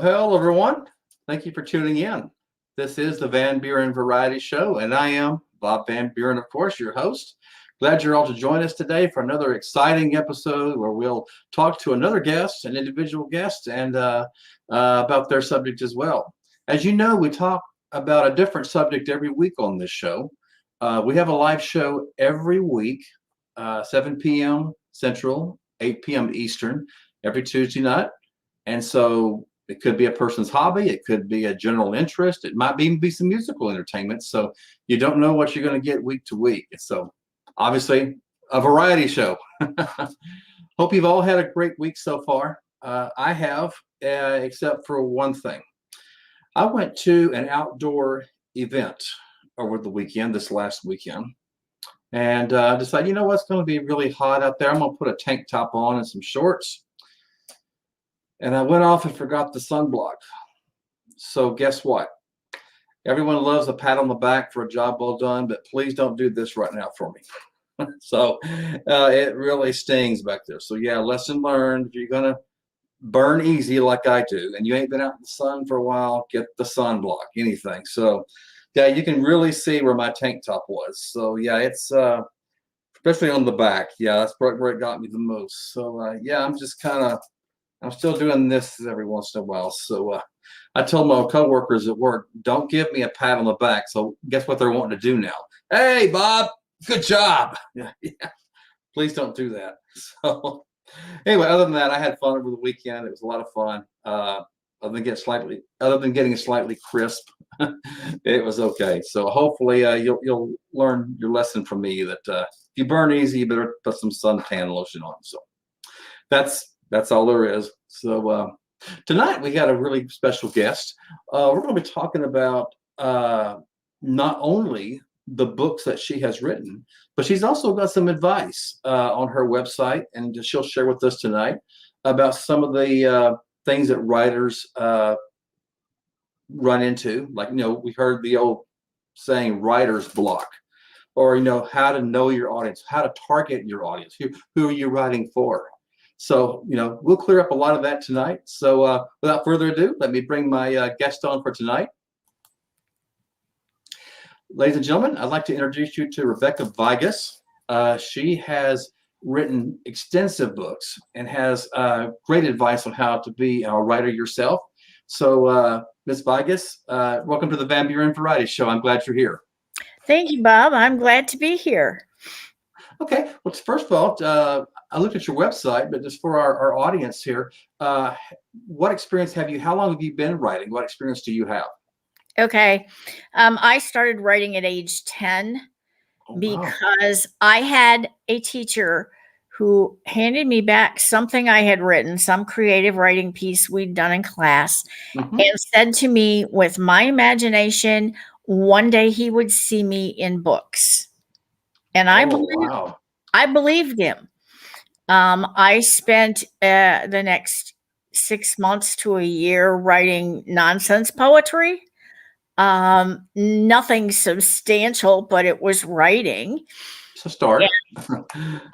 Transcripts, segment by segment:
Hello, everyone. Thank you for tuning in. This is the Van Buren Variety Show, and I am Bob Van Buren, of course, your host. Glad you're all to join us today for another exciting episode where we'll talk to another guest, an individual guest, and about their subject as well. As you know, we talk about a different subject every week on this show. We have a live show every week, 7 p.m. Central, 8 p.m. Eastern, every Tuesday night. And so it could be a person's hobby. It could be a general interest. It might even be some musical entertainment. So you don't know what you're going to get week to week. So obviously a variety show. Hope you've all had a great week so far. I have, except for one thing. I went to an outdoor event over the weekend, this last weekend, and decided, you know what's going to be really hot out there. I'm going to put a tank top on and some shorts. And I went off and forgot the sunblock. So guess what? Everyone loves a pat on the back for a job well done, but please don't do this right now for me. So it really stings back there. So yeah, lesson learned. If you're going to burn easy like I do, and you ain't been out in the sun for a while, get the sunblock, anything. So yeah, you can really see where my tank top was. So yeah, it's especially on the back. Yeah, that's where it got me the most. So yeah, I'm still doing this every once in a while. So I told my coworkers at work, don't give me a pat on the back. So guess what they're wanting to do now? Hey, Bob, good job. Yeah. Please don't do that. So anyway, other than that, I had fun over the weekend. It was a lot of fun. Other than getting slightly crisp, it was okay. So hopefully you'll learn your lesson from me that if you burn easy, you better put some suntan lotion on. So that's all there is. So tonight we got a really special guest. We're going to be talking about not only the books that she has written, but she's also got some advice on her website, and she'll share with us tonight about some of the things that writers run into. Like, we heard the old saying, writer's block, or, how to know your audience, how to target your audience. Who are you writing for? So, we'll clear up a lot of that tonight. So without further ado, let me bring my guest on for tonight. Ladies and gentlemen, I'd like to introduce you to Rebecca Vigas. She has written extensive books and has great advice on how to be a writer yourself. So, Ms. Vigas, welcome to the Van Buren Variety Show. I'm glad you're here. Thank you, Bob. I'm glad to be here. Okay. Well, first of all, I looked at your website, but just for our audience here, what experience have you? How long have you been writing? What experience do you have? Okay. I started writing at age 10 because I had a teacher who handed me back something I had written, some creative writing piece we'd done in class, and said to me, with my imagination, one day he would see me in books. And I believed him. I spent the next 6 months to a year writing nonsense poetry. Nothing substantial, but it was writing. So start.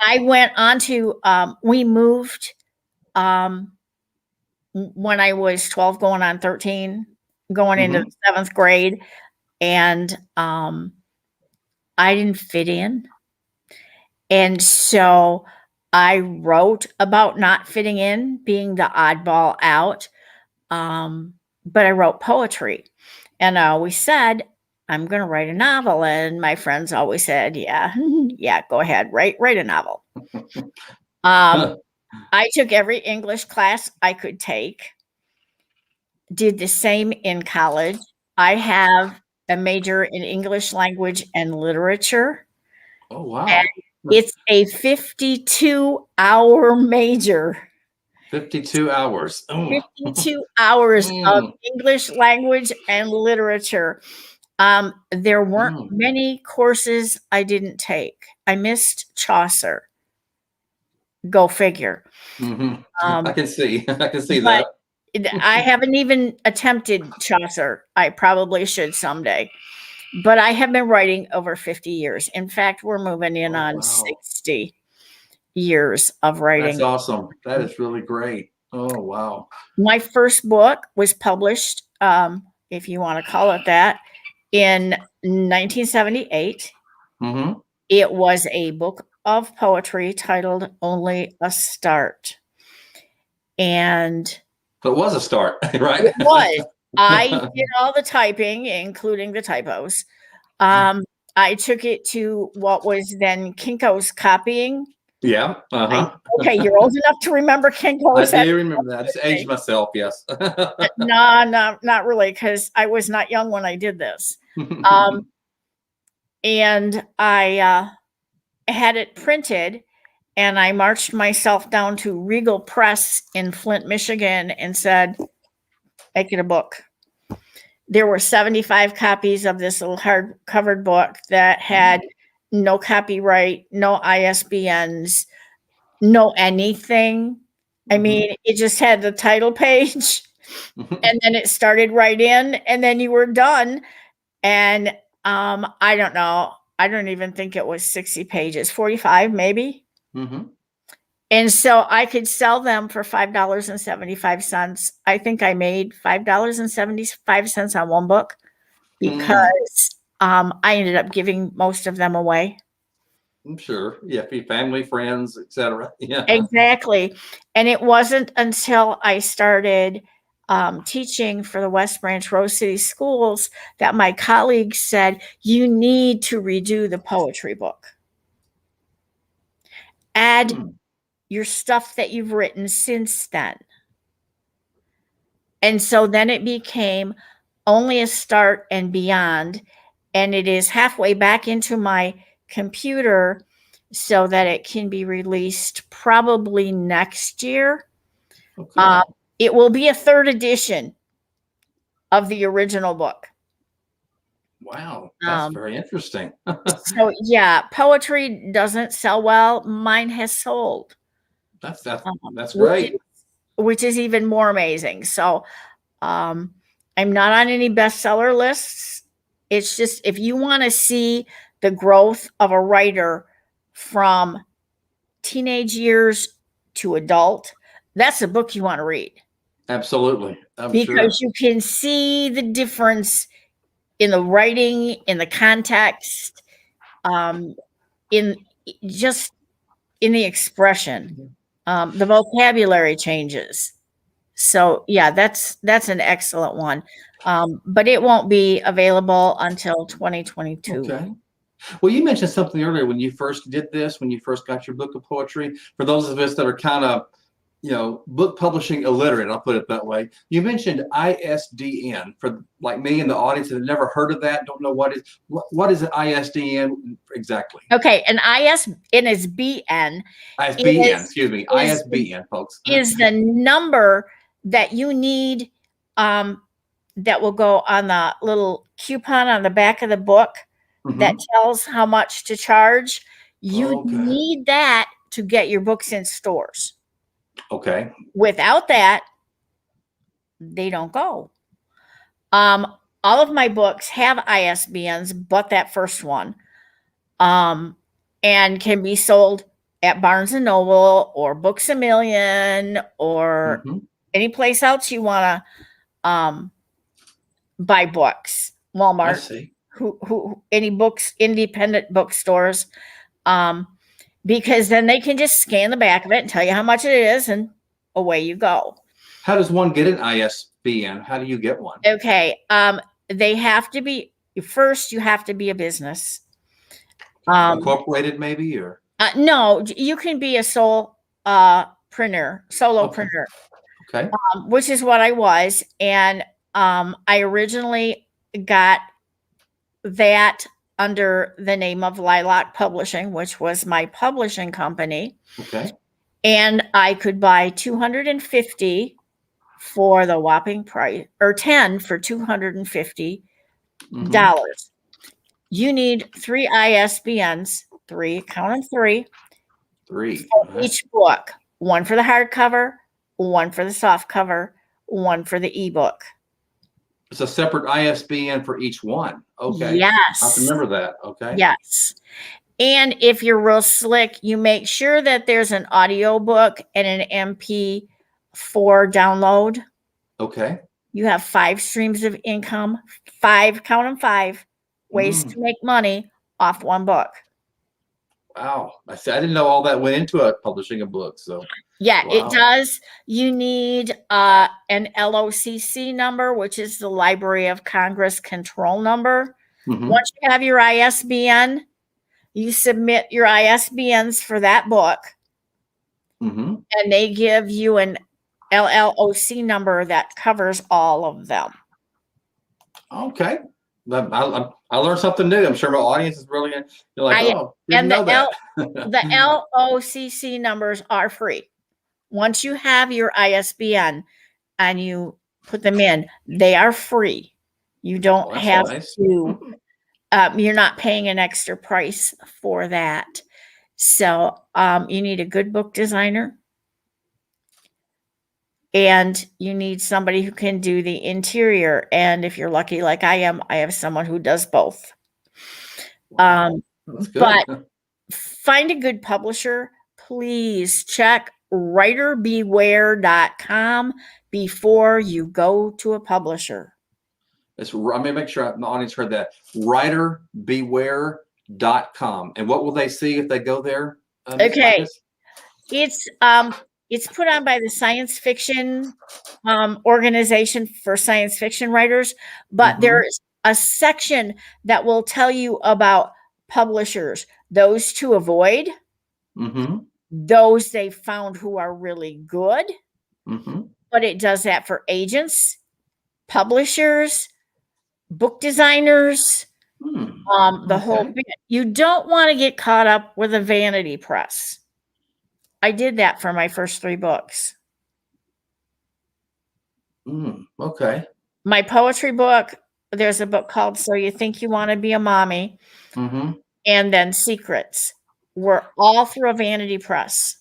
I went on to, we moved when I was 12, going on 13, going into the 7th grade. And I didn't fit in. And so I wrote about not fitting in, being the oddball out. But I wrote poetry. And I always said, I'm going to write a novel. And my friends always said, yeah, go ahead, write a novel. I took every English class I could take, did the same in college. I have a major in English language and literature. Oh, wow. And it's a 52-hour major. 52 hours. 52 hours of English language and literature. There weren't many courses I didn't take. I missed Chaucer. Go figure. I can see that. I haven't even attempted Chaucer. I probably should someday. But I have been writing over 50 years. In fact, we're moving in on 60 years of writing. That's awesome. That is really great. Oh, wow. My first book was published, if you want to call it that, in 1978. Mm-hmm. It was a book of poetry titled Only a Start. And So it was a start, right? it was. I did all the typing, including the typos. I took it to what was then Kinko's Copying. Yeah. Okay, you're old enough to remember I Kinko's. do remember that. I just aged myself. Yes. No, not really, because I was not young when I did this. Um, and I had it printed, and I marched myself down to Regal Press in Flint, Michigan, and said, "Make it a book." There were 75 copies of this little hard-covered book that had no copyright, no ISBNs, no anything. I mean, it just had the title page, and then it started right in, and then you were done. And I don't know. I don't even think it was 60 pages, 45 maybe. Mm-hmm. And so I could sell them for $5.75. I think I made $5.75 on one book because I ended up giving most of them away. I'm sure. Yeah, family, friends, etc. Yeah. Exactly. And it wasn't until I started teaching for the West Branch Rose City schools that my colleagues said, "You need to redo the poetry book. Add your stuff that you've written since then." And so then it became Only a Start and Beyond. And it is halfway back into my computer so that it can be released probably next year. Okay. It will be a third edition of the original book. Wow, that's very interesting. So yeah, poetry doesn't sell well. Mine has sold. That's which great. which is even more amazing. So I'm not on any bestseller lists. It's just if you want to see the growth of a writer from teenage years to adult, that's a book you want to read. Absolutely. I'm because sure. you can see the difference in the writing, in the context, in just in the expression. The vocabulary changes. So yeah, that's an excellent one. But it won't be available until 2022. Okay. Well, you mentioned something earlier when you first did this, when you first got your book of poetry. For those of us that are kind of, book publishing illiterate, I'll put it that way. You mentioned ISDN for like me in the audience that have never heard of that, don't know what is an ISDN exactly? Okay, an ISBN. ISBN, excuse me, ISBN, folks. Is the number that you need that will go on the little coupon on the back of the book that tells how much to charge. You need that to get your books in stores. Okay. Without that, they don't go. All of my books have ISBNs, but that first one, and can be sold at Barnes and Noble or Books a Million or any place else you want to buy books. Walmart. I see. Who any books, independent bookstores, because then they can just scan the back of it and tell you how much it is, and away you go. How does one get an ISBN? How do you get one? Okay, they have to be first. You have to be a business, incorporated, maybe, or no. You can be a solo printer. Okay. Which is what I was, and I originally got that under the name of Lilac Publishing, which was my publishing company. Okay. And I could buy 250 for the whopping price, or 10 for $250. You need 3 ISBNs, count them 3. 3. For each book, one for the hardcover, one for the soft cover, one for the ebook. It's a separate ISBN for each one. Okay. Yes. I have to remember that. Okay. Yes. And if you're real slick, you make sure that there's an audio book and an MP for download. Okay. You have 5 streams of income, 5, count them 5 ways to make money off one book. Wow. I didn't know all that went into publishing a book. So yeah, wow. It does. You need an LOCC number, which is the Library of Congress control number. Once you have your ISBN, you submit your ISBNs for that book, and they give you an LLOC number that covers all of them. Okay. I learned something new. I'm sure my audience is really like, oh, didn't know that. The LOCC numbers are free. Once you have your ISBN and you put them in, they are free. You don't have to, you're not paying an extra price for that. So you need a good book designer. And you need somebody who can do the interior. And if you're lucky, like I am, I have someone who does both. Wow. That's good. But find a good publisher. Please check writerbeware.com before you go to a publisher. I'm going to make sure the audience heard that. Writerbeware.com. And what will they see if they go there? Okay. It's put on by the Science Fiction Organization for Science Fiction Writers, but there's a section that will tell you about publishers, those to avoid, those they found who are really good, but it does that for agents, publishers, book designers, the whole bit. You don't want to get caught up with a vanity press. I did that for my first 3 books. Okay. My poetry book, there's a book called So You Think You Want to Be a Mommy, and then Secrets, were all through a vanity press.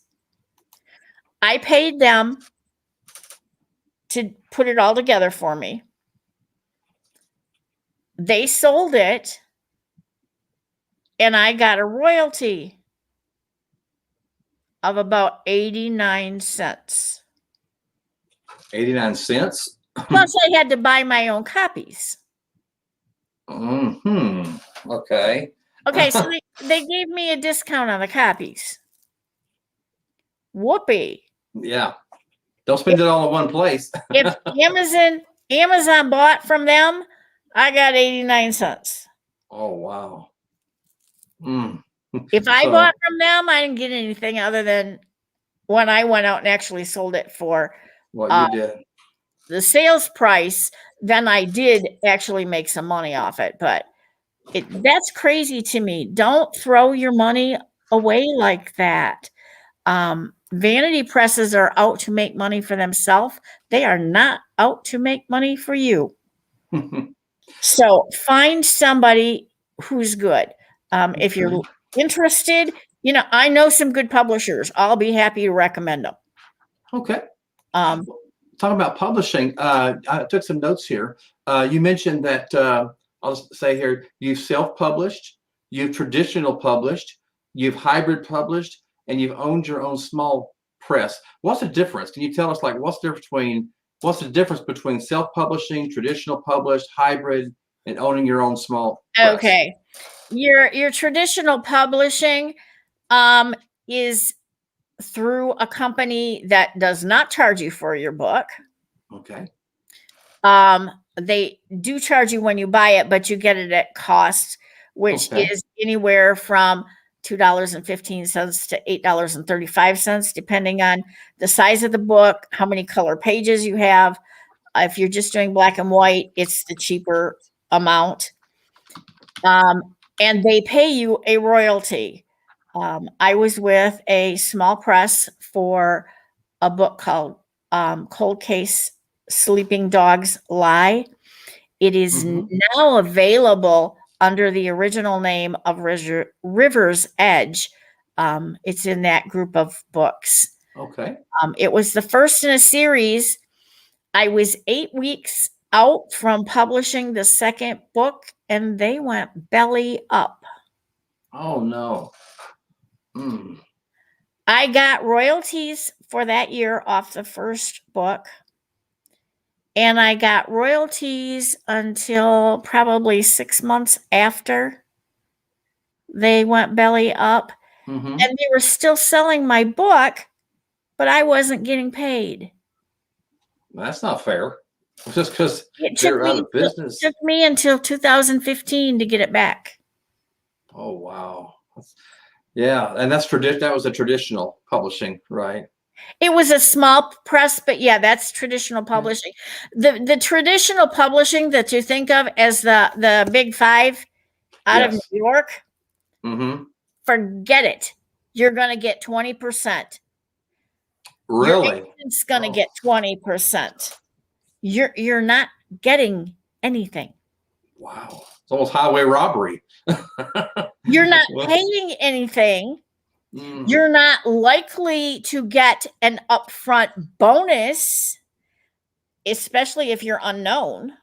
I paid them to put it all together for me. They sold it, and I got a royalty of about 89 cents. 89 cents? Plus, I had to buy my own copies. Okay. Okay, so they gave me a discount on the copies. Whoopee. Yeah. Don't spend it all in one place. If Amazon bought from them, I got 89 cents. Oh, wow. If I bought from them, I didn't get anything other than when I went out and actually sold it for what you did. The sales price, then I did actually make some money off it. But that's crazy to me. Don't throw your money away like that. Vanity presses are out to make money for themselves. They are not out to make money for you. So find somebody who's good. If you're interested, I know some good publishers. I'll be happy to recommend them. Okay. Talking about publishing, I took some notes here. You mentioned that, I'll say here, you've self-published, you've traditional published, you've hybrid published, and you've owned your own small press. What's the difference? Can you tell us, what's the difference between self-publishing, traditional published, hybrid, and owning your own small press? Okay. Your traditional publishing is through a company that does not charge you for your book. Okay. They do charge you when you buy it, but you get it at cost, which is anywhere from $2.15 to $8.35, depending on the size of the book, how many color pages you have. If you're just doing black and white, it's the cheaper amount. And they pay you a royalty. I was with a small press for a book called Cold Case Sleeping Dogs Lie. It is now available under the original name of River's Edge. It's in that group of books. Okay. It was the first in a series. I was 8 weeks out from publishing the second book, and they went belly up. Oh, no. I got royalties for that year off the first book. And I got royalties until probably 6 months after they went belly up. Mm-hmm. And they were still selling my book, but I wasn't getting paid. That's not fair. Just because It they're out of business. took me until 2015 to get it back. Oh, wow. Yeah, and that's tradition. That was a traditional publishing, right? It was a small press, but yeah, that's traditional publishing. The traditional publishing that you think of as the big five out of New York, Mm-hmm. forget it. You're going to get 20%. Really? Your agent's going to get 20%. You're not getting anything. Wow. It's almost highway robbery. You're not paying anything. Mm. You're not likely to get an upfront bonus, especially if you're unknown.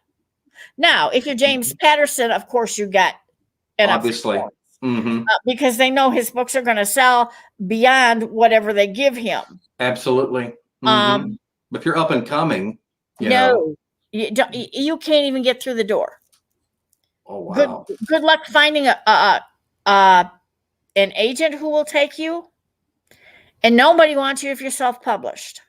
Now, if you're James Patterson, of course you get an Obviously. upfront Mm-hmm. because they know his books are going to sell beyond whatever they give him. Absolutely. Mm-hmm. If you're up and coming, you know. You can't even get through the door. Oh, wow. Good luck finding an agent who will take you, and nobody wants you if you're self-published.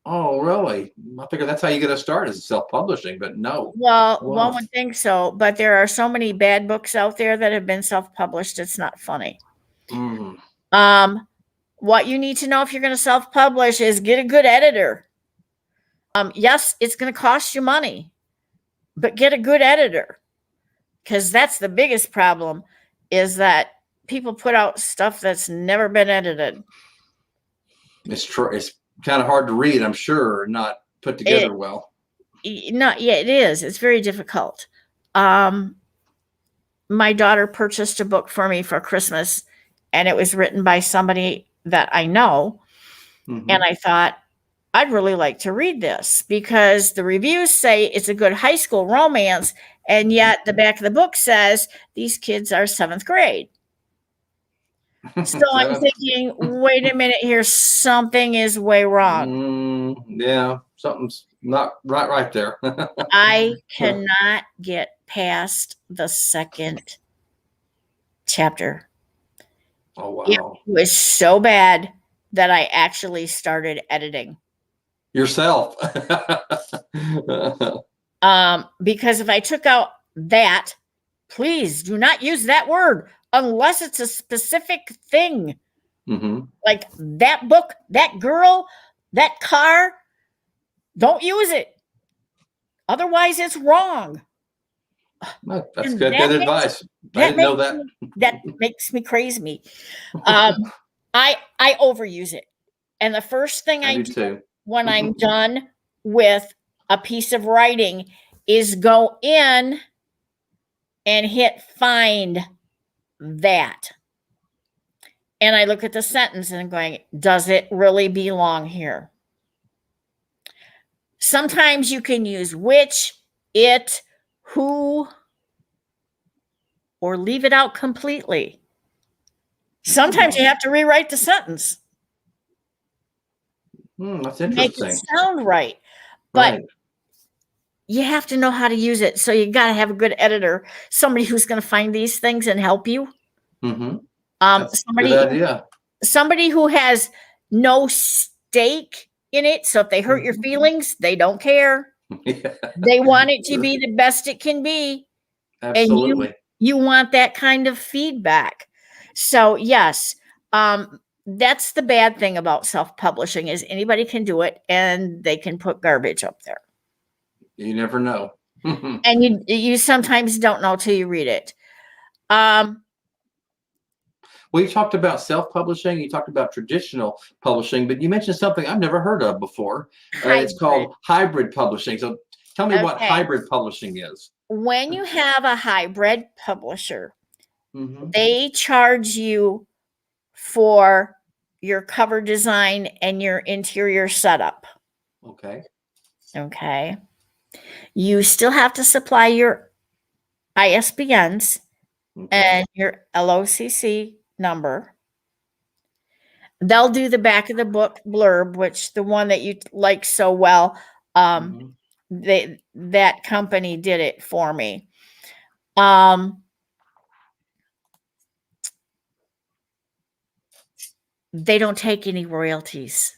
Oh, really? I figure that's how you get a start is self-publishing, but no. Well, one would think so, but there are so many bad books out there that have been self-published. It's not funny. Mm. What you need to know if you're going to self-publish is get a good editor. Yes, it's going to cost you money, but get a good editor, because that's the biggest problem, is that people put out stuff that's never been edited. It's true. It's kind of hard to read, I'm sure, not put together well. Yeah, it is. It's very difficult. My daughter purchased a book for me for Christmas, and it was written by somebody that I know. Mm-hmm. And I thought, I'd really like to read this because the reviews say it's a good high school romance, and yet the back of the book says these kids are 7th grade. So I'm thinking, wait a minute here, something is way wrong. Yeah, something's not right there. I cannot get past the 2nd chapter. Oh, wow. It was so bad that I actually started editing. Yourself. Because if I took out that, please do not use that word unless it's a specific thing. Mm-hmm. Like that book, that girl, that car, don't use it. Otherwise, it's wrong. That's good advice. I didn't know that. That makes me crazy. I overuse it. And the first thing I do when I'm done with a piece of writing is go in and hit find that. And I look at the sentence and I'm going, does it really belong here? Sometimes you can use which, it, who, or leave it out completely. Sometimes you have to rewrite the sentence. That's interesting. Make it sound right. But you have to know how to use it. So you got to have a good editor, somebody who's going to find these things and help you. Mm-hmm. Good idea. Somebody who has no stake in it. So if they hurt your feelings, they don't care. Yeah. They want it to be the best it can be. Absolutely. And you want that kind of feedback. So yes, that's the bad thing about self-publishing is anybody can do it and they can put garbage up there. You never know. And you sometimes don't know till you read it. Well, you talked about self-publishing, you talked about traditional publishing, but you mentioned something I've never heard of before. It's called hybrid publishing. So tell me what hybrid publishing is. When you have a hybrid publisher, they charge you for your cover design and your interior setup. Okay. You still have to supply your ISBNs and your LOCC number. they'll do the back of the book blurb, which the one that you like so well, that company did it for me. They don't take any royalties.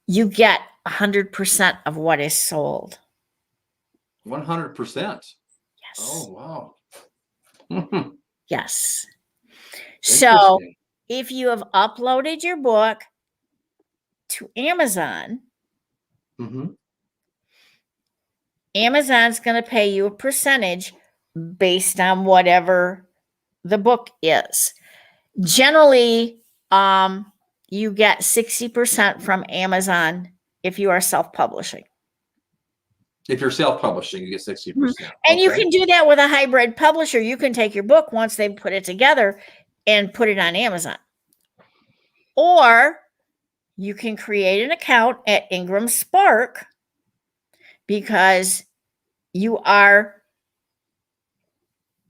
You get 100% of what is sold. 100%. Yes. Oh, wow. Yes. So Interesting. if you have uploaded your book to Amazon, Amazon's going to pay you a percentage based on whatever the book is. Generally, you get 60% from Amazon if you are self-publishing. If you're self-publishing, you get 60%. And you can do that with a hybrid publisher. You can take your book once they put it together and put it on Amazon. Or you can create an account at Ingram Spark because you are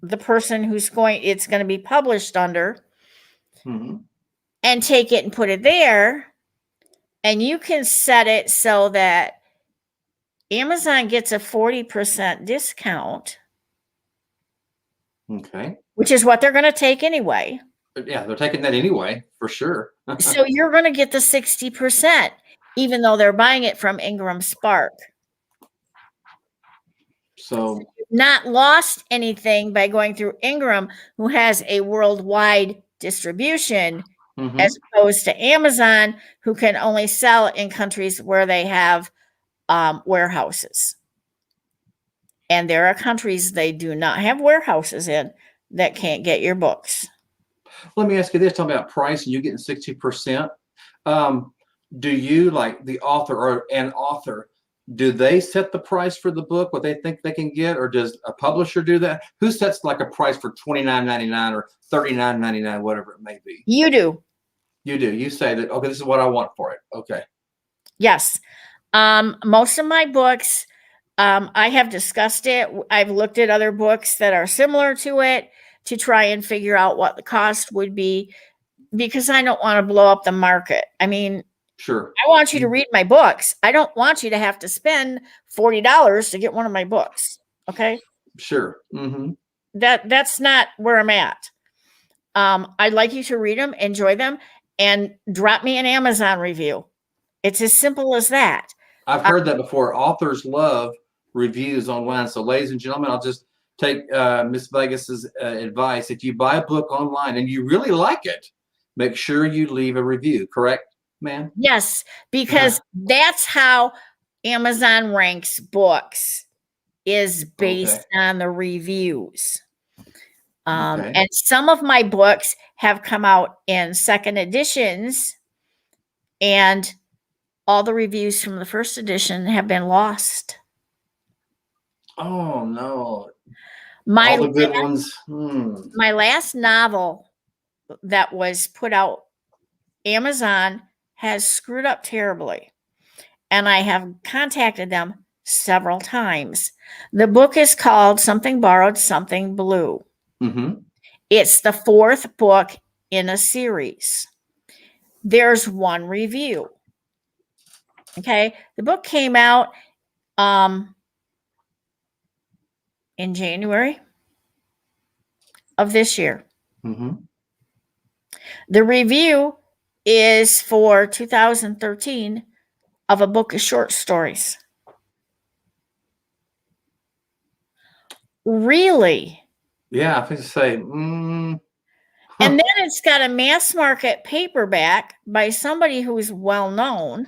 the person it's going to be published under, and take it and put it there. And you can set it so that Amazon gets a 40% discount. Okay. Which is what they're going to take anyway. Yeah, they're taking that anyway, for sure. So you're going to get the 60%, even though they're buying it from Ingram Spark. So you've not lost anything by going through Ingram, who has a worldwide distribution, as opposed to Amazon, who can only sell in countries where they have warehouses. And there are countries they do not have warehouses in that can't get your books. Let me ask you this, talking about price and you getting 60%. Do you, like the author or an author, do they set the price for the book, what they think they can get, or does a publisher do that? Who sets like a price for $29.99 or $39.99, whatever it may be? You do. You do. You say that, okay, this is what I want for it. Okay. Yes. Most of my books, I have discussed it. I've looked at other books that are similar to it to try and figure out what the cost would be, because I don't want to blow up the market. I mean, sure, I want you to read my books. I don't want you to have to spend $40 to get one of my books. Okay. Sure. That's not where I'm at. I'd like you to read them, enjoy them, and drop me an Amazon review. It's as simple as that. I've heard that before. Authors love reviews online. So, ladies and gentlemen, I'll just take Miss Vegas's advice. If you buy a book online and you really like it, make sure you leave a review. Correct, ma'am? Yes, because that's how Amazon ranks books, is based on the reviews. And some of my books have come out in second editions, and all the reviews from the first edition have been lost. Oh, no. All the good ones. My last novel that was put out, Amazon has screwed up terribly. And I have contacted them several times. The book is called Something Borrowed, Something Blue. It's the fourth book in a series. There's one review. Okay. The book came out in January of this year. The review is for 2013 of a book of short stories. Really? Yeah, I think to say. And then it's got a mass market paperback by somebody who is well known,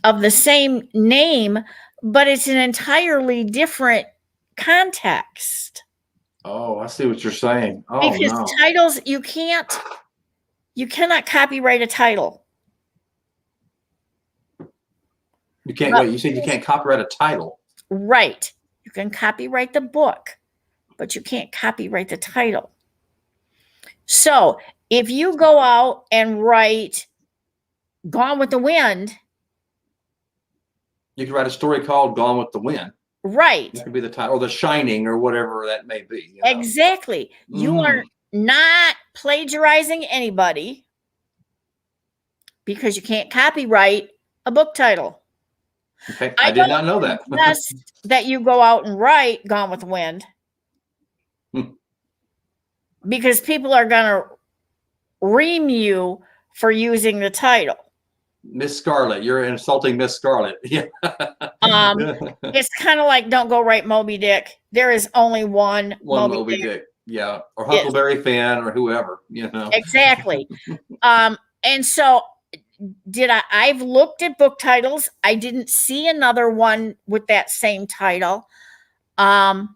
of the same name, but it's an entirely different context. Oh, I see what you're saying. Oh, because titles, you cannot copyright a title. You can't wait. You said you can't copyright a title. Right. You can copyright the book, but you can't copyright the title. So if you go out and write Gone with the Wind, you can write a story called Gone with the Wind. Right. That could be the title, or The Shining, or whatever that may be. You know? Exactly. You are not plagiarizing anybody. because you can't copyright a book title. Okay, I did not know that. Suggest that you go out and write Gone with the Wind because people are going to ream you for using the title. Miss Scarlet, you're insulting Miss Scarlet. Yeah. It's kind of like don't go write Moby Dick. There is only one Moby Dick. Yeah, or Huckleberry Finn or whoever, Exactly. And so I've looked at book titles. I didn't see another one with that same title. But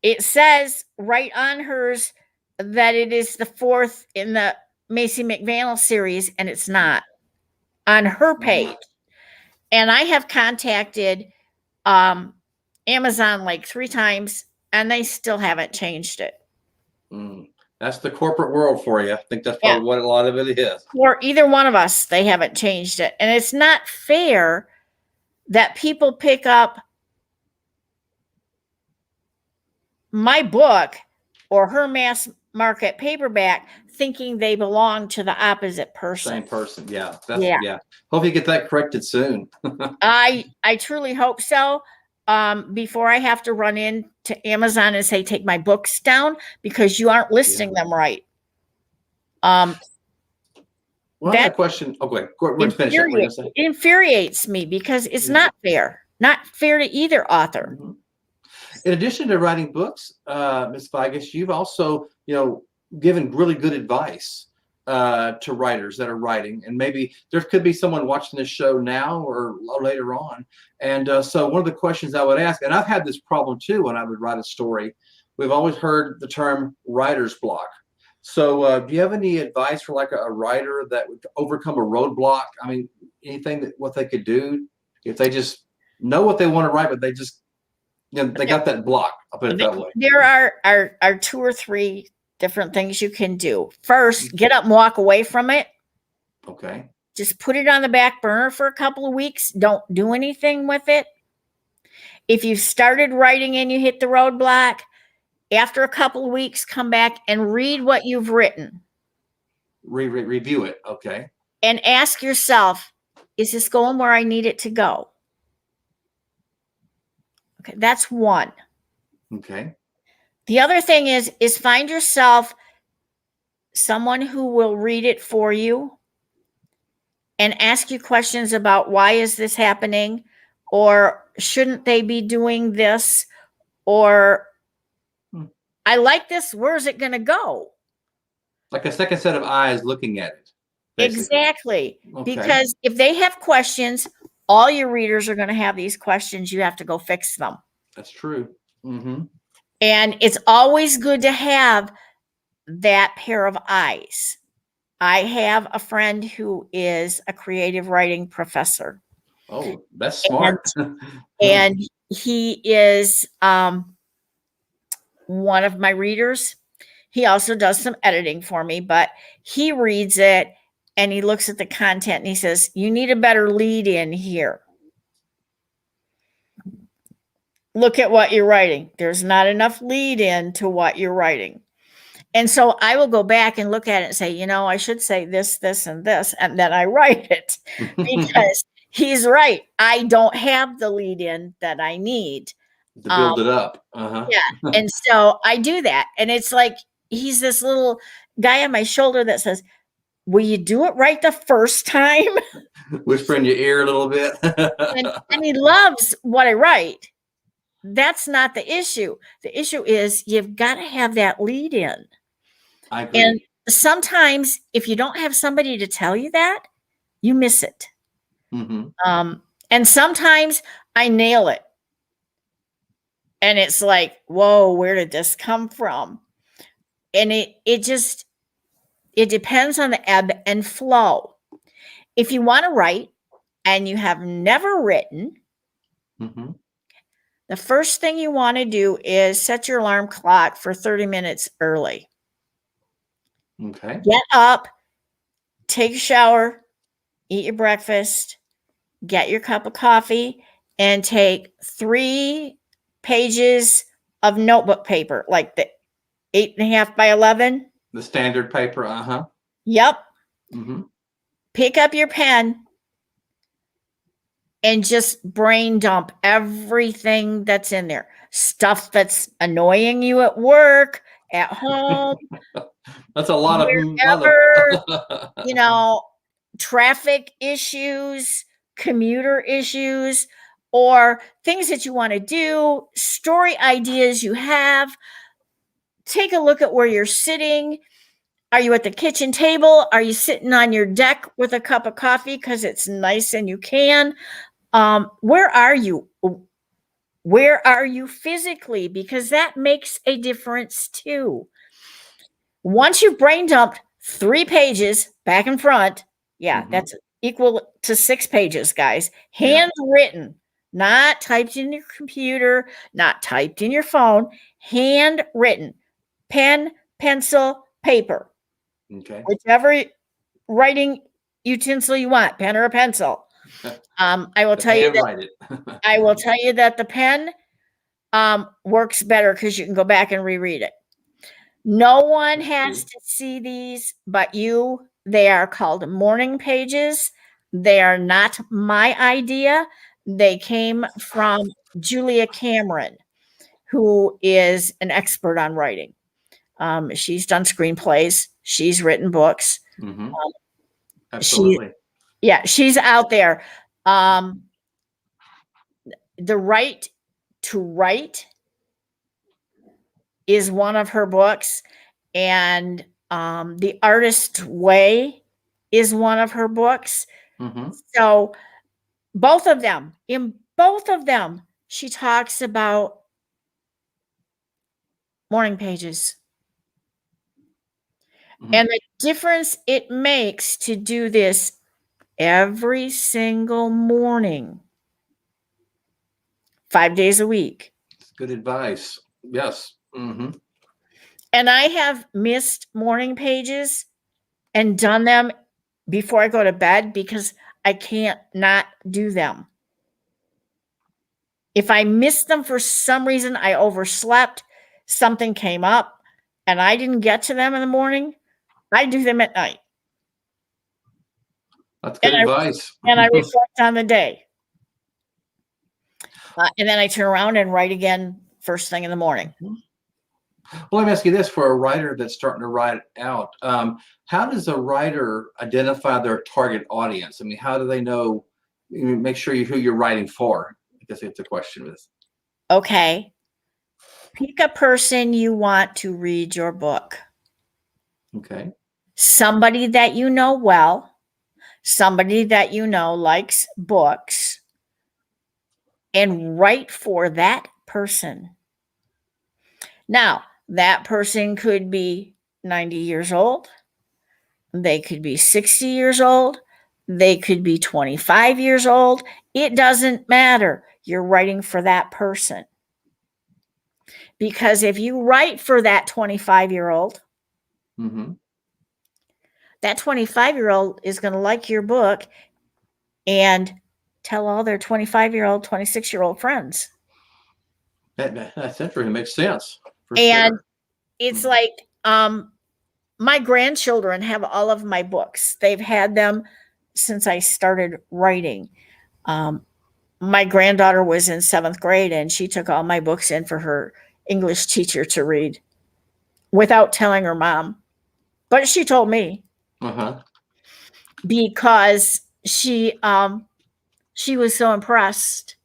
it says right on hers that it is the 4th in the Macy McVannell series, and it's not on her page. And I have contacted Amazon like 3 times, and they still haven't changed it. That's the corporate world for you. I think that's probably what a lot of it is. For either one of us, they haven't changed it. And it's not fair that people pick up my book or her mass market paperback thinking they belong to the opposite person. Same person. Yeah. Yeah. Hope you get that corrected soon. I truly hope so. Before I have to run in to Amazon and say, take my books down because you aren't listing them right. Well, that question. Okay, go ahead, finish it. It infuriates me because it's not fair to either author. In addition to writing books, Ms. Vigas, you've also, given really good advice to writers that are writing, and maybe there could be someone watching this show now or later on. And so one of the questions I would ask, and I've had this problem too when I would write a story, we've always heard the term writer's block. So do you have any advice for like a writer that would overcome a roadblock? I mean, anything what they could do if they just know what they want to write, but they just, they got that block. I'll put it that way. There are 2 or 3 different things you can do. First, get up and walk away from it. Okay. Just put it on the back burner for a couple of weeks. Don't do anything with it. If you've started writing and you hit the roadblock, after a couple of weeks, come back and read what you've written. Review it. Okay. And ask yourself, is this going where I need it to go? Okay, that's one. Okay. The other thing is find yourself someone who will read it for you and ask you questions about why is this happening, or shouldn't they be doing this, or I like this, where's it going to go? Like a second set of eyes looking at it. Basically. Exactly. Okay. Because if they have questions, all your readers are going to have these questions. You have to go fix them. That's true. Mm-hmm. And it's always good to have that pair of eyes. I have a friend who is a creative writing professor. Oh, that's smart. And he is one of my readers. He also does some editing for me, but he reads it and he looks at the content and he says, you need a better lead in here. Look at what you're writing. There's not enough lead in to what you're writing. And so I will go back and look at it and say, I should say this, this, and this. And then I write it because he's right. I don't have the lead in that I need to build it up. Uh-huh. Yeah. And so I do that. And it's like, he's this little guy on my shoulder that says, will you do it right the first time? Whisper in your ear a little bit. and he loves what I write. That's not the issue. The issue is you've got to have that lead in. I agree. And sometimes if you don't have somebody to tell you that, you miss it. Mm-hmm. And sometimes I nail it. And it's like, whoa, where did this come from? And it depends on the ebb and flow. If you want to write and you have never written, mm-hmm. the first thing you want to do is set your alarm clock for 30 minutes early. Okay. Get up, take a shower, eat your breakfast, get your cup of coffee, and take 3 pages of notebook paper, like the 8.5 by 11. The standard paper, uh-huh. Yep. Mm-hmm. Pick up your pen and just brain dump everything that's in there. Stuff that's annoying you at work, at home, That's a lot wherever, of traffic issues, commuter issues, or things that you want to do, story ideas you have. Take a look at where you're sitting. Are you at the kitchen table? Are you sitting on your deck with a cup of coffee because it's nice and you can? Where are you? Where are you physically? Because that makes a difference too. Once you've brain dumped 3 pages back and front, that's equal to 6 pages, guys. Handwritten, not typed in your computer, not typed in your phone, handwritten. Pen, pencil, paper. Okay. Whichever writing utensil you want, pen or a pencil. I will tell you that the pen works better because you can go back and reread it. No one has to see these but you. They are called morning pages. They are not my idea. They came from Julia Cameron, who is an expert on writing. She's done screenplays. She's written books. Mm-hmm. Absolutely. She's out there. The Right to Write is one of her books, and The Artist Way is one of her books. Mm-hmm. So in both of them, she talks about morning pages. Mm-hmm. And the difference it makes to do this every single morning, 5 days a week. It's good advice. Yes. Mm-hmm. And I have missed morning pages and done them before I go to bed because I can't not do them. If I missed them for some reason, I overslept, something came up, and I didn't get to them in the morning, I do them at night. That's good advice. And I reflect on the day. And then I turn around and write again first thing in the morning. Well, let me ask you this: for a writer that's starting to write out, how does a writer identify their target audience? I mean, how do they know? Make sure who you're writing for. I guess it's a question with. Okay. Pick a person you want to read your book. Okay. Somebody that you know well, somebody that you know likes books, and write for that person. Now, that person could be 90 years old. They could be 60 years old. They could be 25 years old. It doesn't matter. You're writing for that person. Because if you write for that 25-year-old, mm-hmm. that 25-year-old is going to like your book and tell all their 25-year-old, 26-year-old friends. That's interesting. It makes sense. And it's like, my grandchildren have all of my books. They've had them since I started writing. My granddaughter was in 7th grade and she took all my books in for her English teacher to read without telling her mom. But she told me. Uh-huh. Because she was so impressed.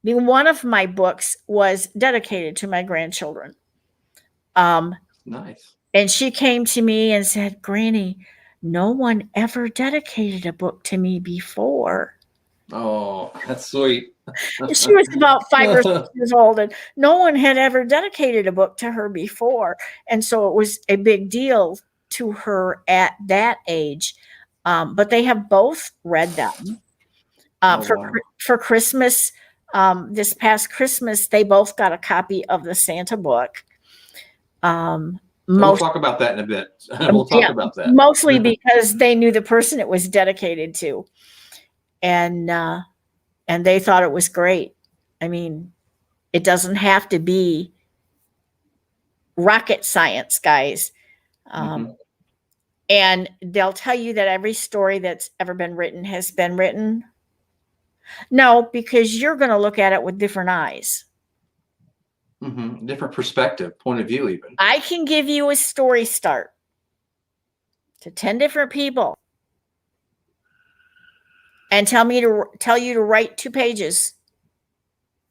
One of my books was dedicated to my grandchildren. Nice. And she came to me and said, "Granny, no one ever dedicated a book to me before." Oh, that's sweet. She was about 5 or 6 years old, and no one had ever dedicated a book to her before. And so it was a big deal to her at that age. But they have both read them. For Christmas, this past Christmas, they both got a copy of the Santa book. We'll talk about that in a bit. We'll talk about that. Mostly because they knew the person it was dedicated to. And they thought it was great. I mean, it doesn't have to be rocket science, guys. And they'll tell you that every story that's ever been written has been written. No, because you're going to look at it with different eyes. Different perspective, point of view, even. I can give you a story start to 10 different people and tell you to write 2 pages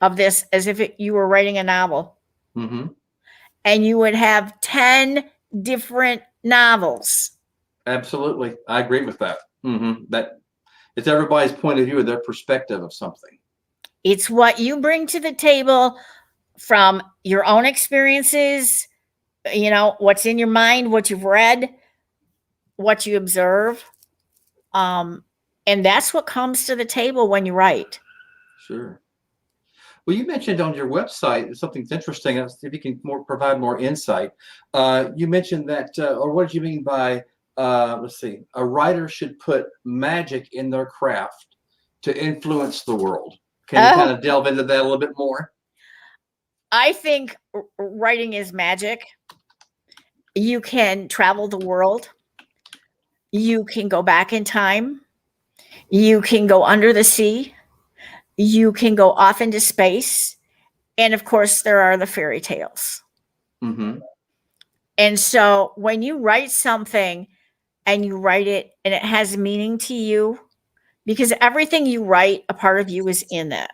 of this as if you were writing a novel. And you would have 10 different novels. Absolutely. I agree with that. That it's everybody's point of view or their perspective of something. It's what you bring to the table from your own experiences, what's in your mind, what you've read, what you observe. And that's what comes to the table when you write. Sure. Well, you mentioned on your website something's interesting. If you can provide more insight. You mentioned that, or what did you mean by, let's see, a writer should put magic in their craft to influence the world. Can you kind of delve into that a little bit more? I think writing is magic. You can travel the world. You can go back in time. You can go under the sea. You can go off into space. And of course, there are the fairy tales. And so when you write something and you write it and it has meaning to you, because everything you write, a part of you is in it.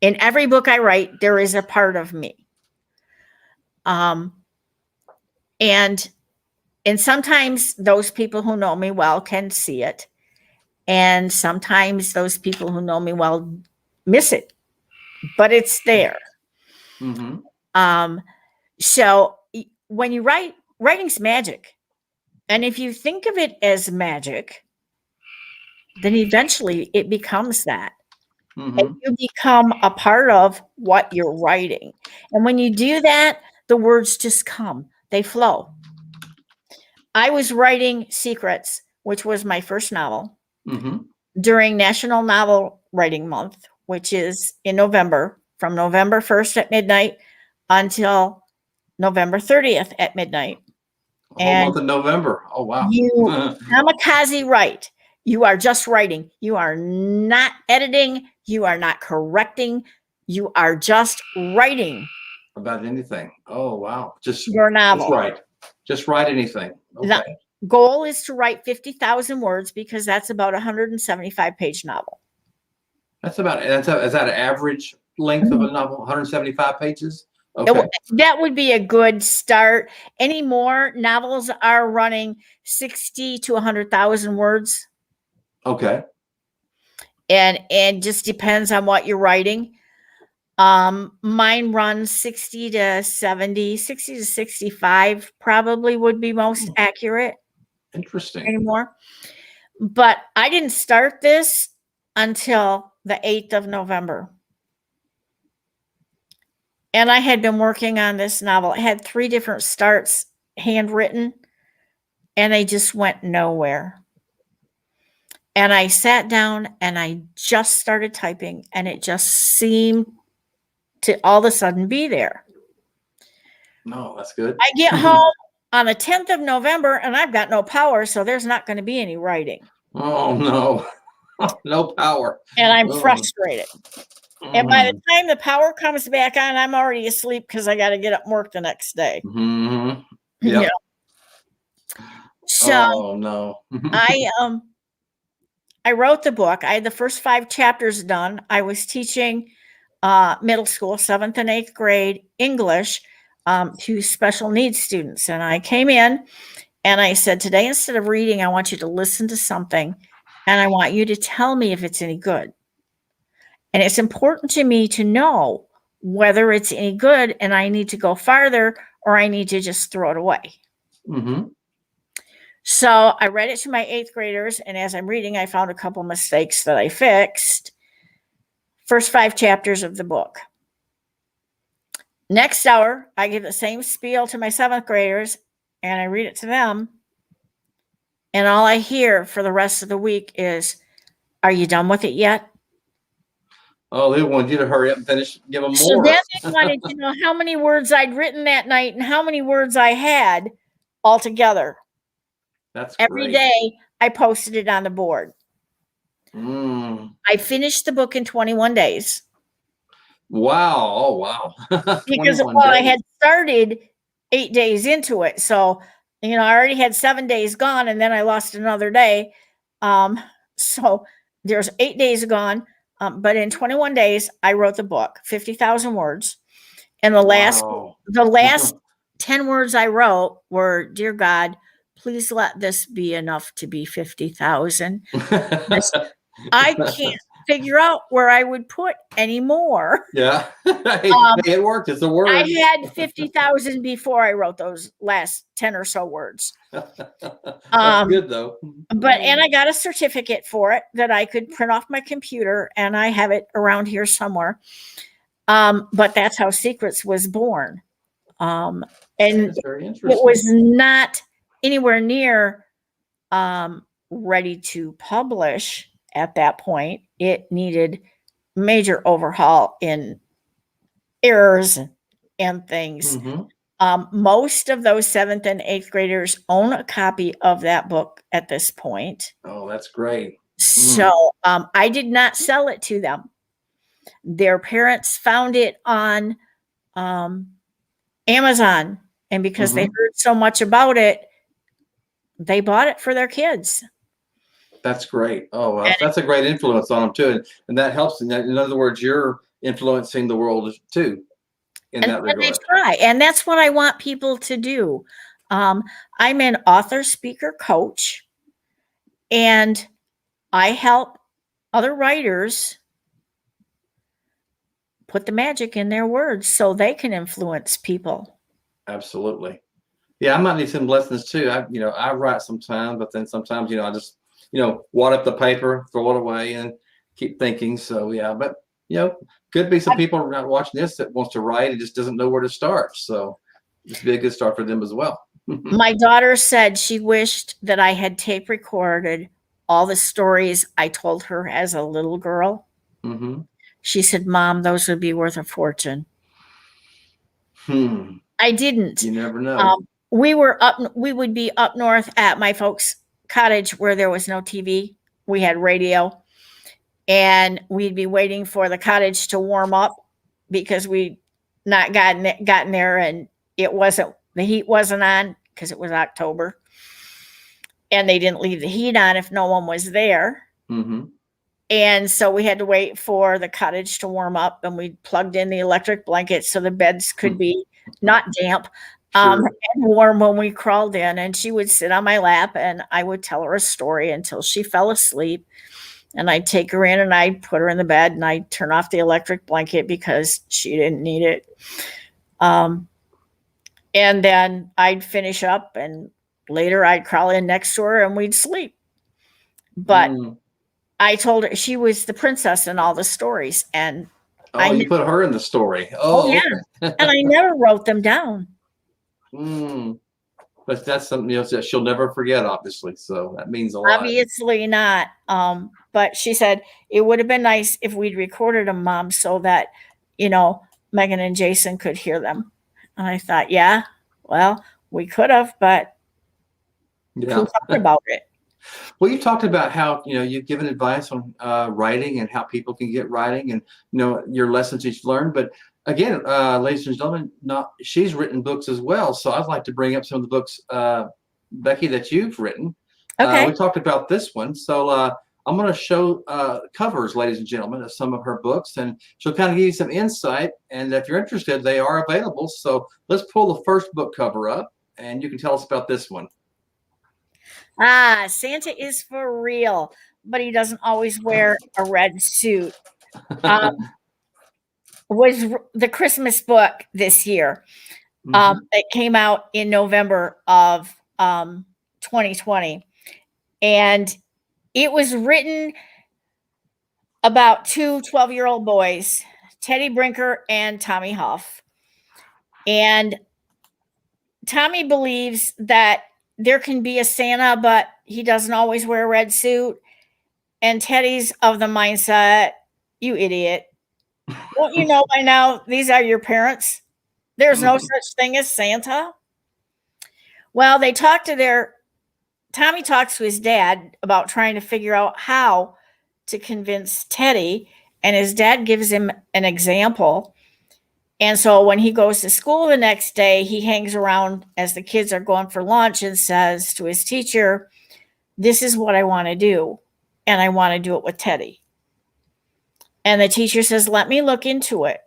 In every book I write, there is a part of me. And sometimes those people who know me well can see it. And sometimes those people who know me well miss it, but it's there. So when you write, writing's magic. And if you think of it as magic, then eventually it becomes that. And you become a part of what you're writing. And when you do that, the words just come, they flow. I was writing Secrets, which was my first novel, during National Novel Writing Month, which is in November, from November 1st at midnight until November 30th at midnight. A whole month of November. Oh, wow. You kamikaze write. You are just writing. You are not editing. You are not correcting. You are just writing. About anything. Oh, wow. Just your novel. Just write anything. Okay. The goal is to write 50,000 words because that's about a 175-page novel. Is that an average length of a novel? 175 pages? Okay. That would be a good start. Any more novels are running 60 to 100,000 words. Okay. And just depends on what you're writing. Mine runs 60 to 70, 60 to 65 probably would be most accurate. Interesting. Anymore. But I didn't start this until the 8th of November. And I had been working on this novel. It had 3 different starts handwritten, and they just went nowhere. And I sat down and I just started typing, and it just seemed to all of a sudden be there. No, that's good. I get home on the 10th of November and I've got no power, so there's not going to be any writing. Oh, no. No power. And I'm frustrated. And by the time the power comes back on, I'm already asleep because I got to get up and work the next day. Yeah. So oh, no. I wrote the book. I had the first 5 chapters done. I was teaching middle school, 7th and 8th grade English to special needs students. And I came in and I said, today, instead of reading, I want you to listen to something and I want you to tell me if it's any good. And it's important to me to know whether it's any good and I need to go farther or I need to just throw it away. So I read it to my 8th graders. And as I'm reading, I found a couple mistakes that I fixed. First 5 chapters of the book. Next hour, I give the same spiel to my 7th graders and I read it to them. And all I hear for the rest of the week is, are you done with it yet? Oh, they wanted you to hurry up and finish, give them more. So then they wanted to know how many words I'd written that night and how many words I had altogether. That's Every great. day I posted it on the board. Mm. I finished the book in 21 days. Wow. Oh, wow. Because 21 I days. had started 8 days into it. So, I already had 7 days gone and then I lost another day. So there's 8 days gone. But in 21 days, I wrote the book, 50,000 words. And the Wow. last 10 words I wrote were, "Dear God, please let this be enough to be 50,000. I can't figure out where I would put any more." Yeah. Hey, Um, it worked. It's a word. I had 50,000 before I wrote those last 10 or so words. That's good though. And I got a certificate for it that I could print off my computer, and I have it around here somewhere. But that's how Secrets was born. And That's very it interesting. was not anywhere near ready to publish at that point. It needed major overhaul in errors and things. Mhm. Most of those 7th and 8th graders own a copy of that book at this point. Oh, that's great. So I did not sell it to them. Their parents found it on Amazon, and because they heard so much about it, they bought it for their kids. That's great. Oh, well, that's a great influence on them too, and that helps. In other words, you're influencing the world too in that And they regard. try, and that's what I want people to do. I'm an author, speaker, coach, and I help other writers put the magic in their words so they can influence people. Absolutely. Yeah, I might need some lessons too. I write sometimes, but then sometimes, I just, wad up the paper, throw it away, and keep thinking. So yeah, but could be some people not watching this that wants to write and just doesn't know where to start. So this would be a good start for them as well. My daughter said she wished that I had tape recorded all the stories I told her as a little girl. Mm-hmm. She said, "Mom, those would be worth a fortune." I didn't. You never know. We would be up north at my folks' cottage where there was no TV. We had radio, and we'd be waiting for the cottage to warm up because we'd not gotten there, and the heat wasn't on because it was October, and they didn't leave the heat on if no one was there. Mm-hmm. And so we had to wait for the cottage to warm up, and we plugged in the electric blankets so the beds could be not damp and warm when we crawled in. And she would sit on my lap, and I would tell her a story until she fell asleep. And I'd take her in and I'd put her in the bed, and I'd turn off the electric blanket because she didn't need it. And then I'd finish up, and later I'd crawl in next to her and we'd sleep. But I told her she was the princess in all the stories. And you put her in the story. Oh yeah. Okay. And I never wrote them down. But that's something that she'll never forget, obviously. So that means a lot. Obviously not. But she said it would have been nice if we'd recorded them, Mom, so that, Megan and Jason could hear them. And I thought, yeah, well, we could have, but who thought about it? Well, you talked about how, you've given advice on writing and how people can get writing and, your lessons you've learned. But again, ladies and gentlemen, she's written books as well. So I'd like to bring up some of the books, Becky, that you've written. Okay. We talked about this one. So I'm going to show covers, ladies and gentlemen, of some of her books, and she'll kind of give you some insight. And if you're interested, they are available. So let's pull the first book cover up, and you can tell us about this one. Santa is for real, but he doesn't always wear a red suit. Was the Christmas book this year. It came out in November of 2020. And it was written about two 12-year-old boys, Teddy Brinker and Tommy Huff. And Tommy believes that there can be a Santa, but he doesn't always wear a red suit. And Teddy's of the mindset, you idiot. Don't you know by now these are your parents? There's no such thing as Santa. Well, they talk to Tommy talks to his dad about trying to figure out how to convince Teddy, and his dad gives him an example. And so when he goes to school the next day, he hangs around as the kids are going for lunch and says to his teacher, "This is what I want to do, and I want to do it with Teddy." And the teacher says, "Let me look into it."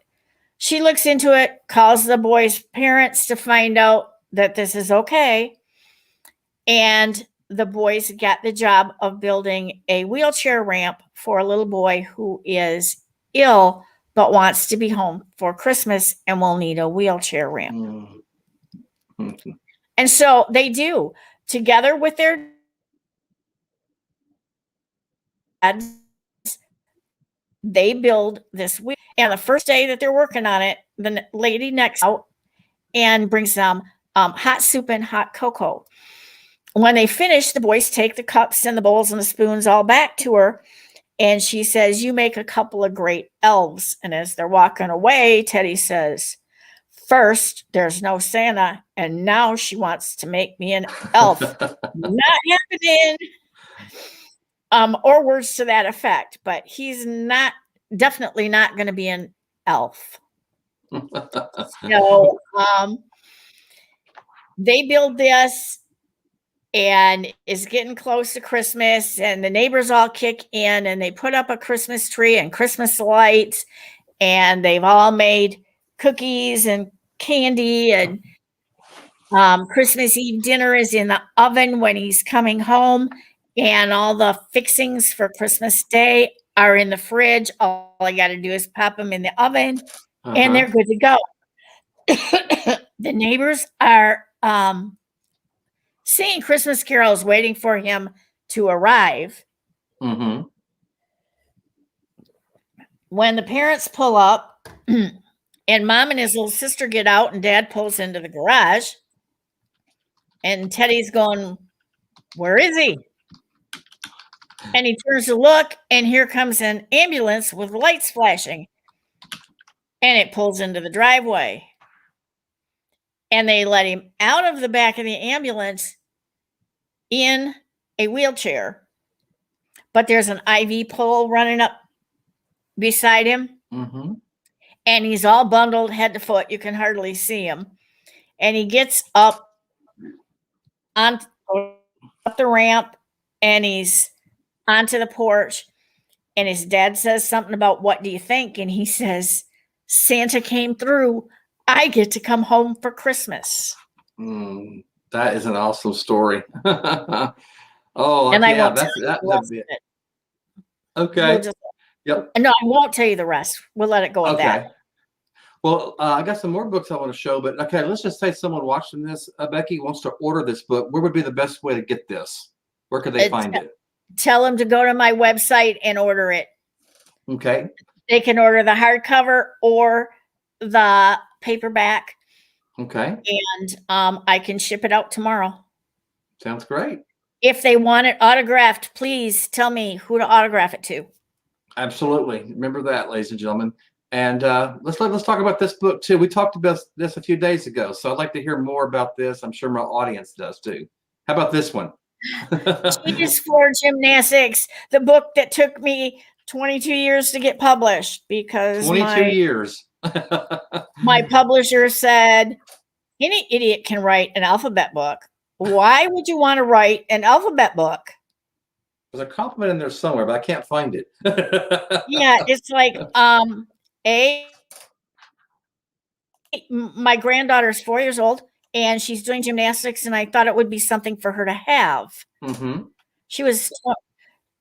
She looks into it, calls the boy's parents to find out that this is okay. And the boys get the job of building a wheelchair ramp for a little boy who is ill but wants to be home for Christmas and will need a wheelchair ramp. Mm-hmm. And so they do, together with their dads, they build this wheel. And the first day that they're working on it, the lady next out and brings them hot soup and hot cocoa. When they finish, the boys take the cups and the bowls and the spoons all back to her. And she says, "You make a couple of great elves." And as they're walking away, Teddy says, "First, there's no Santa. And now she wants to make me an elf." Not happening. Or words to that effect. But he's definitely not going to be an elf. So they build this, and it's getting close to Christmas, and the neighbors all kick in, and they put up a Christmas tree and Christmas lights, and they've all made cookies and candy, and Christmas Eve dinner is in the oven when he's coming home, and all the fixings for Christmas Day are in the fridge. All I got to do is pop them in the oven, and they're good to go. The neighbors are singing Christmas carols, waiting for him to arrive. Mm-hmm. When the parents pull up, and Mom and his little sister get out, and Dad pulls into the garage, and Teddy's going, "Where is he?" And he turns to look, and here comes an ambulance with lights flashing, and it pulls into the driveway. And they let him out of the back of the ambulance in a wheelchair, but there's an IV pole running up beside him, and he's all bundled head to foot. You can hardly see him. And he gets up the ramp, and he's onto the porch, and his dad says something about, "What do you think?" And he says, "Santa came through. I get to come home for Christmas." That is an awesome story. Oh, and yeah, that's it. Okay. Yep. No, I won't tell you the rest. We'll let it go at that. Well, I got some more books I want to show, but okay, let's just say someone watching this, Becky, wants to order this book. Where would be the best way to get this? Where could they find it? Tell them to go to my website and order it. Okay. They can order the hardcover or the paperback. Okay. And I can ship it out tomorrow. Sounds great. If they want it autographed, please tell me who to autograph it to. Absolutely. Remember that, ladies and gentlemen. And let's talk about this book too. We talked about this a few days ago, so I'd like to hear more about this. I'm sure my audience does too. How about this one? Genius for Gymnastics, the book that took me 22 years to get published because 22 years. My publisher said, "Any idiot can write an alphabet book. Why would you want to write an alphabet book?" There's a compliment in there somewhere, but I can't find it. Yeah, it's like my granddaughter's 4 years old, and she's doing gymnastics, and I thought it would be something for her to have. She was,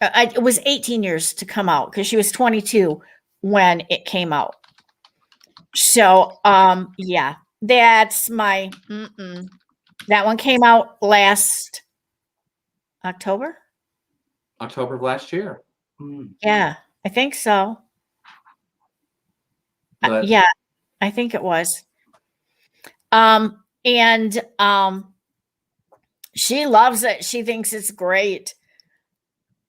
it was 18 years to come out because she was 22 when it came out. So, yeah, that's my, that one came out last October of last year. Yeah, I think so. Yeah, I think it was. And she loves it. She thinks it's great.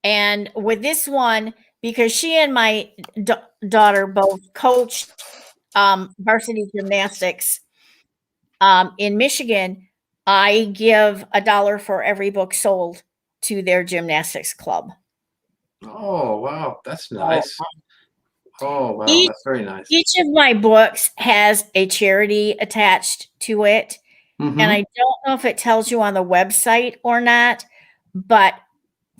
And with this one, because she and my daughter both coach varsity gymnastics in Michigan, I give $1 for every book sold to their gymnastics club. Oh, wow. That's nice. Oh, wow. Each, That's very nice. each of my books has a charity attached to it. And I don't know if it tells you on the website or not, but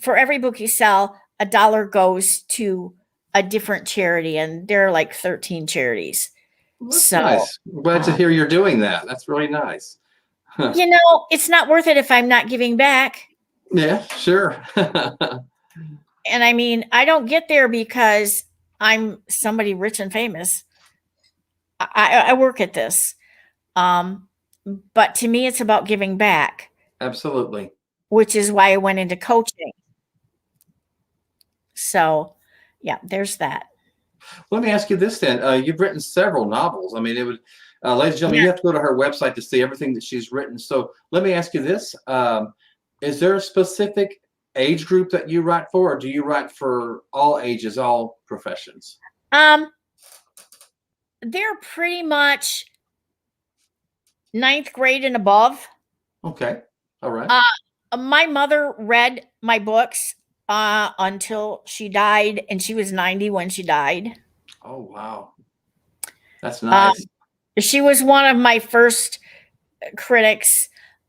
for every book you sell, $1 goes to a different charity, and there are like 13 charities. That's So nice. I'm glad to hear you're doing that. That's really nice. it's not worth it if I'm not giving back. Yeah, sure. And I mean, I don't get there because I'm somebody rich and famous. I work at this. But to me, it's about giving back, Absolutely. which is why I went into coaching. So, yeah, there's that. Let me ask you this then. You've written several novels. I mean, it would, ladies and gentlemen, you have to go to her website to see everything that she's written. So let me ask you this. Is there a specific age group that you write for, or do you write for all ages, all professions? They're pretty much 9th grade and above. Okay. All right. My mother read my books until she died, and she was 90 when she died. Oh, wow. That's nice. She was one of my first critics.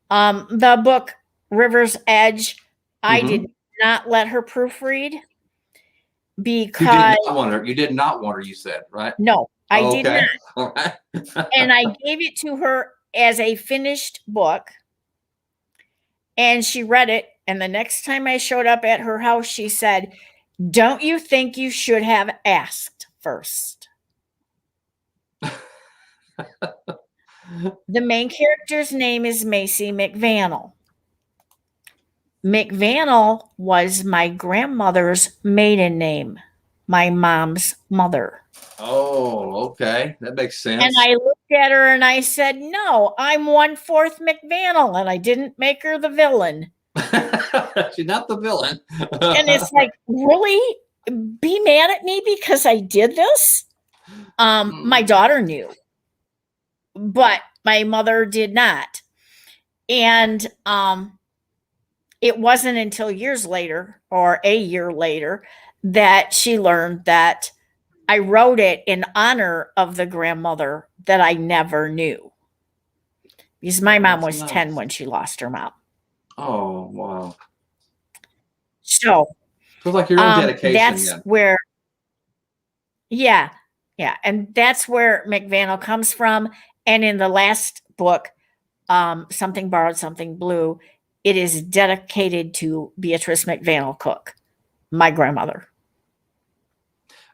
The book River's Edge, I did not let her proofread because you did not want her, you said, right? No, I did not. All right. And I gave it to her as a finished book, and she read it. And the next time I showed up at her house, she said, "Don't you think you should have asked first?" The main character's name is Macy McVannell. McVannell was my grandmother's maiden name, my mom's mother. Oh, okay. That makes sense. And I looked at her and I said, "No, I'm 1/4 McVannell," and I didn't make her the villain. She's not the villain. And it's like, really? Be mad at me because I did this? My daughter knew, but my mother did not. And it wasn't until years later, or a year later, that she learned that I wrote it in honor of the grandmother that I never knew. Because my mom was 10 when she lost her mom. Oh, wow. So feels like your own dedication. That's where, yeah. And that's where McVannell comes from. And in the last book, Something Borrowed, Something Blue, it is dedicated to Beatrice McVannell Cook, my grandmother.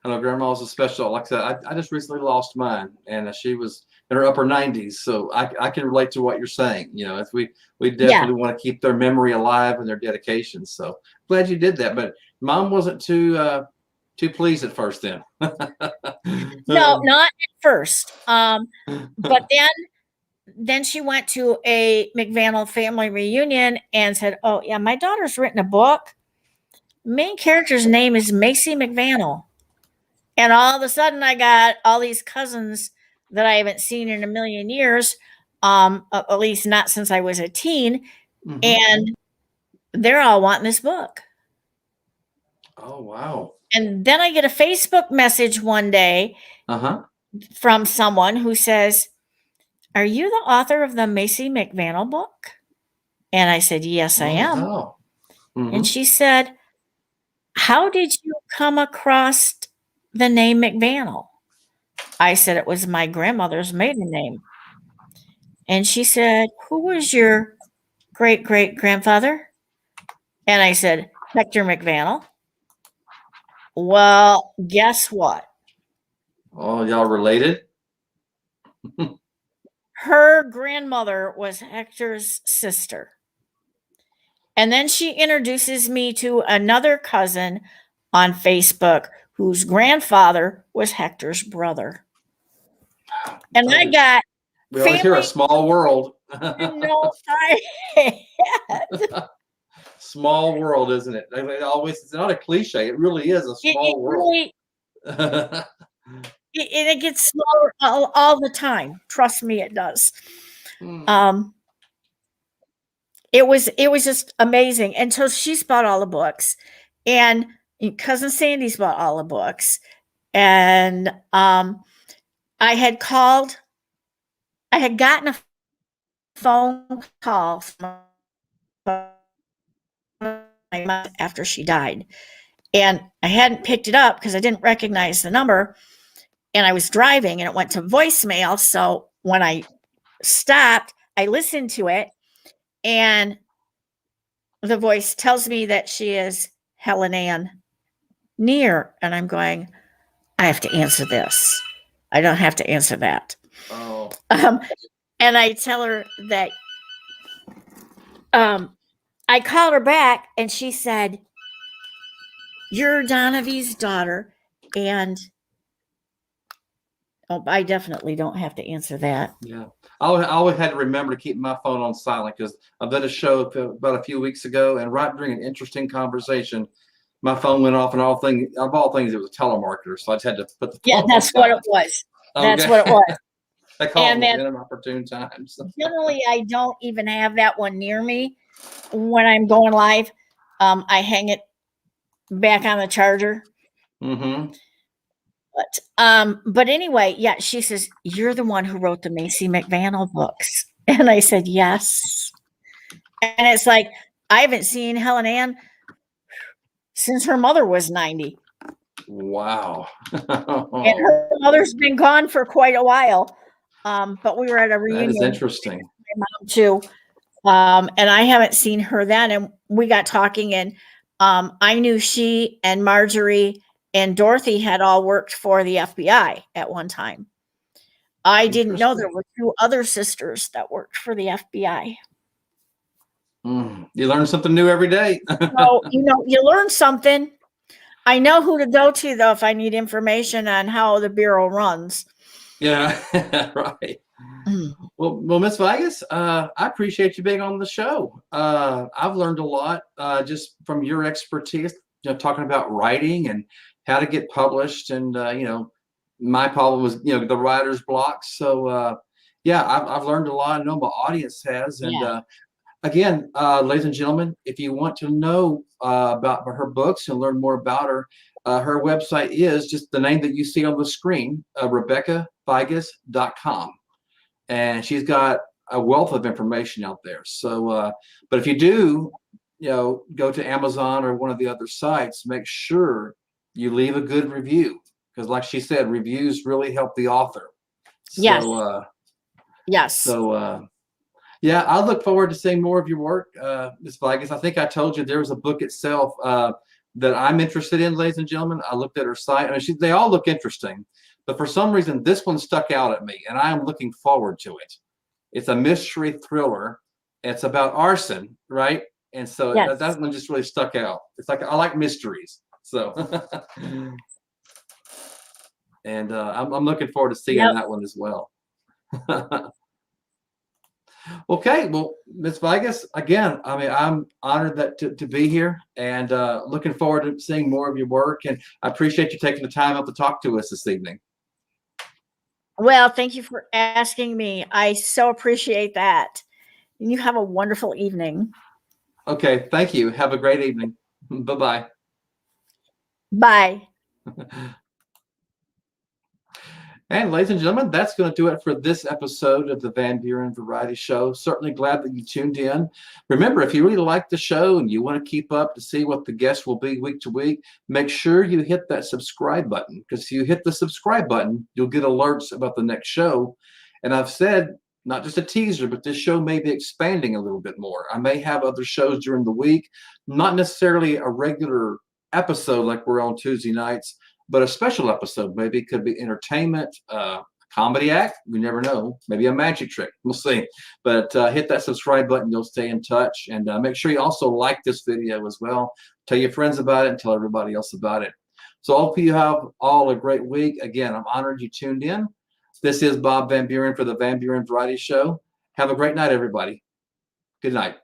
I know grandma was a special. Like I said, I just recently lost mine, and she was in her upper 90s. So I can relate to what you're saying. You know, if we definitely want to keep their memory alive and their dedication. So glad you did that. But mom wasn't too pleased at first then. No, not at first. But then she went to a McVannell family reunion and said, "Oh yeah, my daughter's written a book. Main character's name is Macy McVannell." And all of a sudden I got all these cousins that I haven't seen in a million years, at least not since I was a teen. And they're all wanting this book. Oh, wow. And then I get a Facebook message one day from someone who says, "Are you the author of the Macy McVannell book?" And I said, "Yes, I am." Wow. And she said, "How did you come across the name McVannell?" I said, "It was my grandmother's maiden name." And she said, "Who was your great-great-grandfather?" And I said, "Hector McVannell." Well, guess what? Oh, y'all related? Her grandmother was Hector's sister. And then she introduces me to another cousin on Facebook whose grandfather was Hector's brother. And I got we always hear a small world. No, I had. Small world, isn't it? It's not a cliche. It really is a small world. Really, it gets smaller all the time. Trust me, it does. it was just amazing. And so she's bought all the books, and cousin Sandy's bought all the books. And I had gotten a phone call from my mom after she died, and I hadn't picked it up because I didn't recognize the number, and I was driving and it went to voicemail. So when I stopped, I listened to it, and the voice tells me that she is Helen Ann Near, and I'm going, I have to answer this. I don't have to answer that. Oh. And I tell her that I called her back, and she said, "You're Donavie's daughter," and I definitely don't have to answer that. Yeah, I always had to remember to keep my phone on silent, because I did a show about a few weeks ago, and right during an interesting conversation, my phone went off, and of all things, it was a telemarketer, so I just had to put the phone on That's what it silent. was. Okay. That's what it was. I called And then in an opportune time. So. generally, I don't even have that one near me when I'm going live. I hang it back on the charger. Mm-hmm. But anyway, yeah, she says, "You're the one who wrote the Macy McVannell books." And I said, "Yes." And it's like, I haven't seen Helen Ann since her mother was 90. Wow. And her mother's been gone for quite a while. But we were at a reunion. That is interesting. My mom too. And I haven't seen her then. And we got talking, and I knew she and Marjorie and Dorothy had all worked for the FBI at one time. I didn't know there were 2 other sisters that worked for the FBI. You learn something new every day. So, you learn something. I know who to go to, though, if I need information on how the Bureau runs. Yeah, right. Well, Miss Vegas, I appreciate you being on the show. I've learned a lot just from your expertise, talking about writing and how to get published. And, my problem was, the writer's block. So, yeah, I've learned a lot. I know my audience has. And again, ladies and gentlemen, if you want to know about her books and learn more about her website is just the name that you see on the screen, RebeccaVegas.com. And she's got a wealth of information out there. So, but if you do, go to Amazon or one of the other sites, make sure you leave a good review, because, like she said, reviews really help the author. Yes. So, yes. So, yeah, I look forward to seeing more of your work, Ms. Vegas. I think I told you there was a book itself that I'm interested in, ladies and gentlemen. I looked at her site. I mean, they all look interesting. But for some reason, this one stuck out at me, and I am looking forward to it. It's a mystery thriller. It's about arson, right? And so that one just really stuck out. It's like, I like mysteries. So, and I'm looking forward to seeing that one as well. Okay, well, Ms. Vegas, again, I mean, I'm honored to be here, and looking forward to seeing more of your work. And I appreciate you taking the time out to talk to us this evening. Well, thank you for asking me. I so appreciate that. And you have a wonderful evening. Okay, thank you. Have a great evening. Bye-bye. Bye. And ladies and gentlemen, that's going to do it for this episode of the Van Buren Variety Show. Certainly glad that you tuned in. Remember, if you really like the show and you want to keep up to see what the guests will be week to week, make sure you hit that subscribe button, because if you hit the subscribe button, you'll get alerts about the next show. And I've said, not just a teaser, but this show may be expanding a little bit more. I may have other shows during the week, not necessarily a regular episode like we're on Tuesday nights, but a special episode. Maybe it could be entertainment, comedy act. We never know. Maybe a magic trick. We'll see. But hit that subscribe button. You'll stay in touch. And make sure you also like this video as well. Tell your friends about it and tell everybody else about it. So I hope you have all a great week. Again, I'm honored you tuned in. This is Bob Van Buren for the Van Buren Variety Show. Have a great night, everybody. Good night.